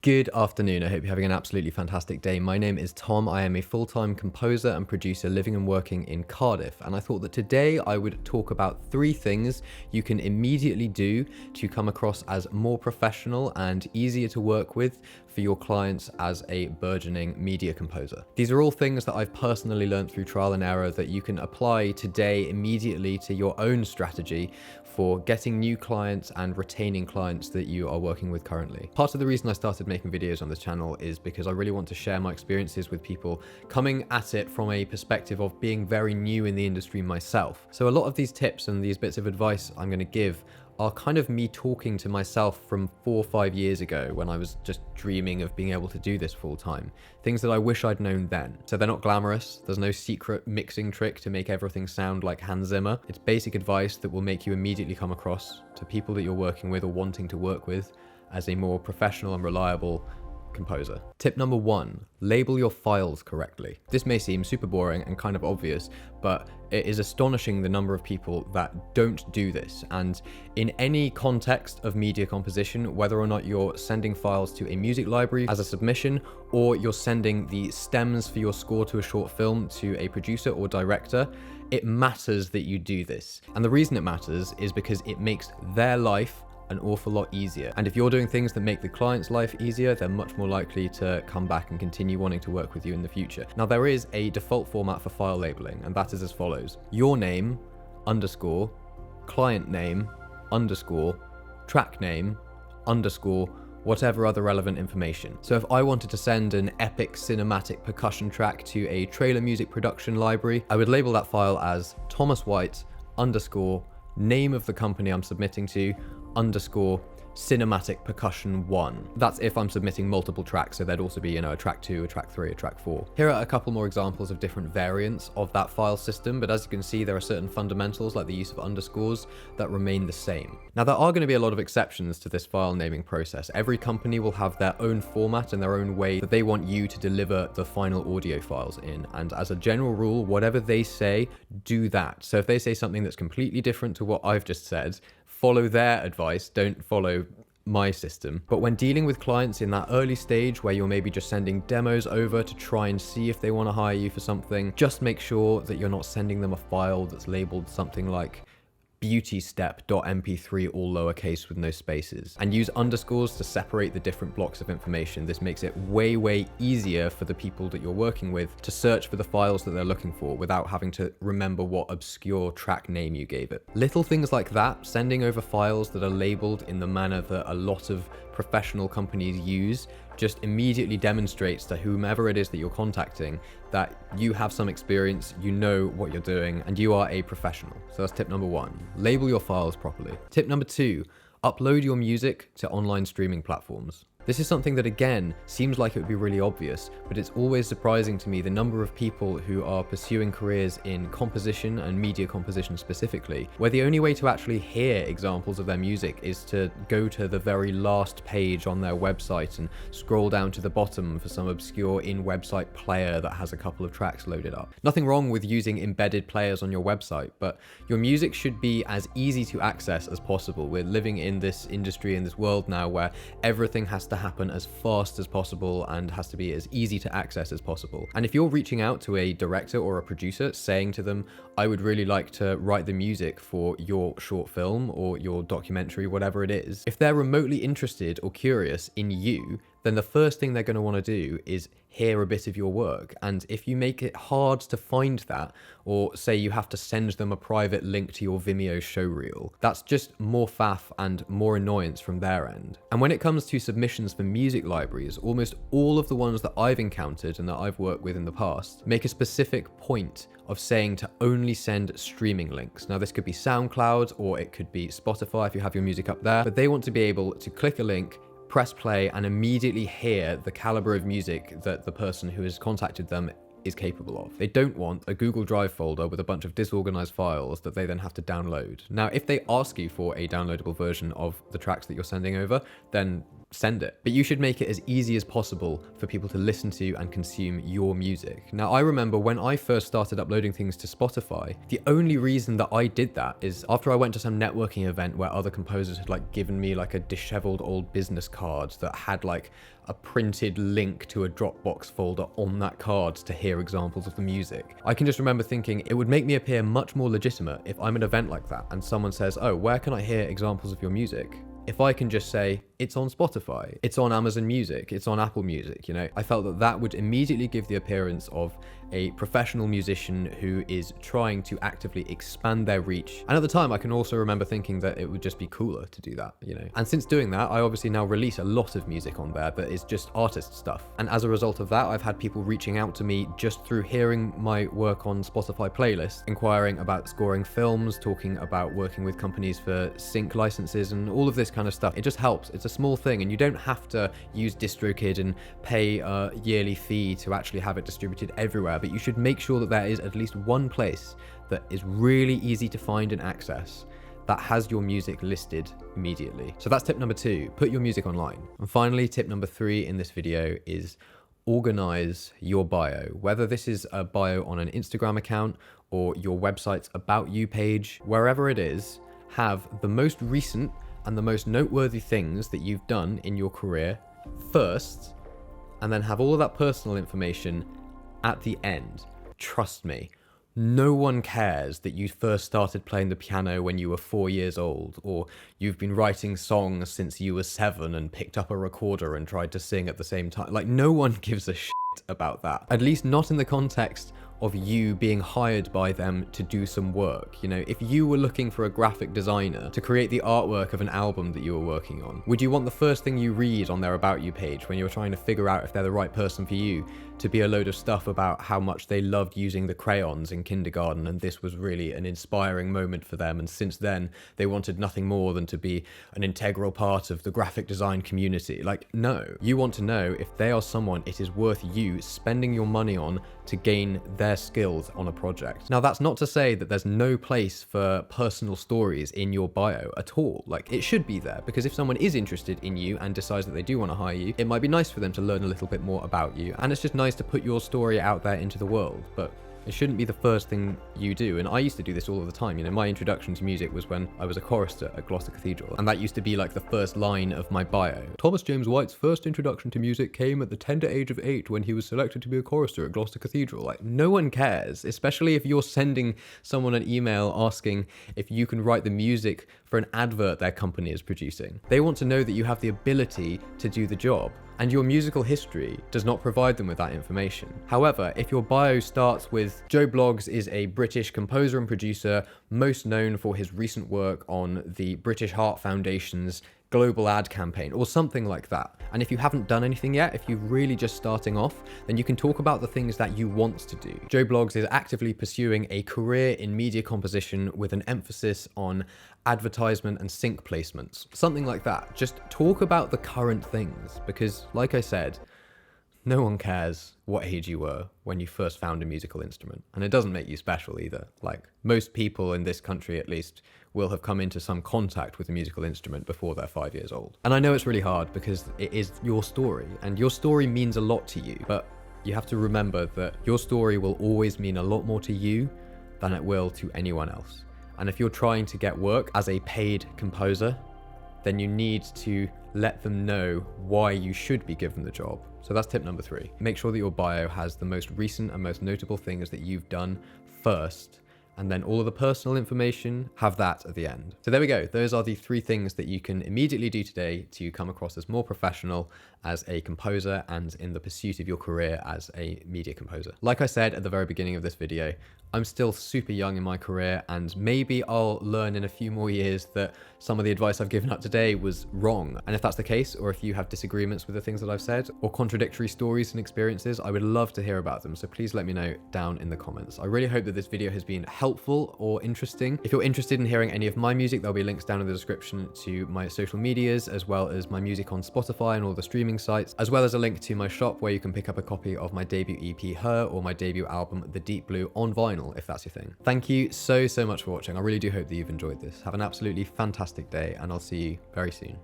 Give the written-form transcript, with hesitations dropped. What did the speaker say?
Good afternoon. I hope you're having an absolutely fantastic day. My name is Tom. I am a full-time composer and producer living and working in Cardiff. And I thought that today I would talk about 3 things you can immediately do to come across as more professional and easier to work with for your clients as a burgeoning media composer. These are all things that I've personally learned through trial and error that you can apply today immediately to your own strategy for getting new clients and retaining clients that you are working with currently. Part of the reason I started making videos on this channel is because I really want to share my experiences with people coming at it from a perspective of being very new in the industry myself. So a lot of these tips and these bits of advice I'm going to give are kind of me talking to myself from 4 or 5 years ago when I was just dreaming of being able to do this full time. Things that I wish I'd known then. So they're not glamorous, there's no secret mixing trick to make everything sound like Hans Zimmer. It's basic advice that will make you immediately come across to people that you're working with or wanting to work with as a more professional and reliable composer. Tip number 1, label your files correctly. This may seem super boring and kind of obvious, but it is astonishing the number of people that don't do this. And in any context of media composition, whether or not you're sending files to a music library as a submission, or you're sending the stems for your score to a short film to a producer or director, it matters that you do this. And the reason it matters is because it makes their life an awful lot easier. And if you're doing things that make the client's life easier, they're much more likely to come back and continue wanting to work with you in the future. Now, there is a default format for file labeling, and that is as follows: your name, underscore, client name, underscore, track name, underscore, whatever other relevant information. So if I wanted to send an epic cinematic percussion track to a trailer music production library, I would label that file as Thomas White, underscore, name of the company I'm submitting to, underscore, cinematic percussion 1. That's if I'm submitting multiple tracks, so there'd also be, a track 2, a track 3, a track 4. Here are a couple more examples of different variants of that file system, but as you can see, there are certain fundamentals like the use of underscores that remain the same. Now, there are going to be a lot of exceptions to this file naming process. Every company will have their own format and their own way that they want you to deliver the final audio files in, and as a general rule, whatever they say, do that. So if they say something that's completely different to what I've just said, follow their advice, don't follow my system. But when dealing with clients in that early stage where you're maybe just sending demos over to try and see if they want to hire you for something, just make sure that you're not sending them a file that's labeled something like beautystep.mp3 all lowercase with no spaces, and use underscores to separate the different blocks of information. This makes it way easier for the people that you're working with to search for the files that they're looking for without having to remember what obscure track name you gave it. Little things like that, sending over files that are labeled in the manner that a lot of professional companies use, just immediately demonstrates to whomever it is that you're contacting that you have some experience, you know what you're doing, and you are a professional. So that's tip number 1. Label your files properly. Tip number 2, upload your music to online streaming platforms. This is something that, again, seems like it would be really obvious, but it's always surprising to me the number of people who are pursuing careers in composition and media composition specifically, where the only way to actually hear examples of their music is to go to the very last page on their website and scroll down to the bottom for some obscure in-website player that has a couple of tracks loaded up. Nothing wrong with using embedded players on your website, but your music should be as easy to access as possible. We're living in this industry, in this world now, where everything has to happen as fast as possible and has to be as easy to access as possible. And if you're reaching out to a director or a producer saying to them, I would really like to write the music for your short film or your documentary, whatever it is, if they're remotely interested or curious in you, then the first thing they're going to want to do is hear a bit of your work. And if you make it hard to find that, or say you have to send them a private link to your Vimeo showreel, that's just more faff and more annoyance from their end. And when it comes to submissions for music libraries, almost all of the ones that I've encountered and that I've worked with in the past make a specific point of saying to only send streaming links. Now, this could be SoundCloud or it could be Spotify if you have your music up there, but they want to be able to click a link, press play, and immediately hear the caliber of music that the person who has contacted them is capable of. They don't want a Google Drive folder with a bunch of disorganized files that they then have to download. Now, if they ask you for a downloadable version of the tracks that you're sending over, then send it. But you should make it as easy as possible for people to listen to and consume your music. Now, I remember when I first started uploading things to Spotify, the only reason that I did that is after I went to some networking event where other composers had like given me like a disheveled old business card that had like a printed link to a Dropbox folder on that card to hear examples of the music. I can just remember thinking it would make me appear much more legitimate if I'm at an event like that and someone says, oh, where can I hear examples of your music? If I can just say, it's on Spotify, it's on Amazon Music, it's on Apple Music, you know, I felt that that would immediately give the appearance of a professional musician who is trying to actively expand their reach. And at the time, I can also remember thinking that it would just be cooler to do that, you know. And since doing that, I obviously now release a lot of music on there that is just artist stuff. And as a result of that, I've had people reaching out to me just through hearing my work on Spotify playlists, inquiring about scoring films, talking about working with companies for sync licenses and all of this kind of stuff. It just helps. It's a small thing, and you don't have to use DistroKid and pay a yearly fee to actually have it distributed everywhere, but you should make sure that there is at least one place that is really easy to find and access that has your music listed immediately. So that's tip number 2, put your music online. And finally, tip number 3 in this video is organize your bio. Whether this is a bio on an Instagram account or your website's About You page, wherever it is, have the most recent and the most noteworthy things that you've done in your career first, and then have all of that personal information at the end. Trust me, no one cares that you first started playing the piano when you were 4 years old, or you've been writing songs since you were 7 and picked up a recorder and tried to sing at the same time. Like, no one gives a shit about that. At least not in the context of you being hired by them to do some work. You know, if you were looking for a graphic designer to create the artwork of an album that you were working on, would you want the first thing you read on their About You page when you're trying to figure out if they're the right person for you to be a load of stuff about how much they loved using the crayons in kindergarten and this was really an inspiring moment for them, and since then they wanted nothing more than to be an integral part of the graphic design community? Like, no. You want to know if they are someone it is worth you spending your money on to gain their skills on a project. Now, that's not to say that there's no place for personal stories in your bio at all. Like, it should be there, because if someone is interested in you and decides that they do want to hire you, it might be nice for them to learn a little bit more about you, and it's just nice to put your story out there into the world. But it shouldn't be the first thing you do. And I used to do this all of the time. You know, my introduction to music was when I was a chorister at Gloucester Cathedral. And that used to be like the first line of my bio. Thomas James White's first introduction to music came at the tender age of 8 when he was selected to be a chorister at Gloucester Cathedral. Like, no one cares, especially if you're sending someone an email asking if you can write the music for an advert their company is producing. They want to know that you have the ability to do the job, and your musical history does not provide them with that information. However, if your bio starts with Joe Bloggs is a British composer and producer, most known for his recent work on the British Heart Foundation's global ad campaign, or something like that. And if you haven't done anything yet, if you're really just starting off, then you can talk about the things that you want to do. Joe Bloggs is actively pursuing a career in media composition with an emphasis on advertisement and sync placements, something like that. Just talk about the current things, because like I said, no one cares what age you were when you first found a musical instrument. And it doesn't make you special either. Like, most people in this country, at least, will have come into some contact with a musical instrument before they're 5 years old. And I know it's really hard because it is your story, and your story means a lot to you, but you have to remember that your story will always mean a lot more to you than it will to anyone else. And if you're trying to get work as a paid composer, then you need to let them know why you should be given the job. So that's tip number 3. Make sure that your bio has the most recent and most notable things that you've done first, and then all of the personal information, have that at the end. So there we go. Those are the 3 things that you can immediately do today to come across as more professional as a composer and in the pursuit of your career as a media composer. Like I said at the very beginning of this video, I'm still super young in my career, and maybe I'll learn in a few more years that some of the advice I've given up today was wrong. And if that's the case, or if you have disagreements with the things that I've said, or contradictory stories and experiences, I would love to hear about them. So please let me know down in the comments. I really hope that this video has been helpful or interesting. If you're interested in hearing any of my music, there'll be links down in the description to my social medias, as well as my music on Spotify and all the streaming sites, as well as a link to my shop where you can pick up a copy of my debut EP, Her, or my debut album, The Deep Blue, on vinyl, if that's your thing. Thank you so much for watching. I really do hope that you've enjoyed this. Have an absolutely fantastic day, and I'll see you very soon.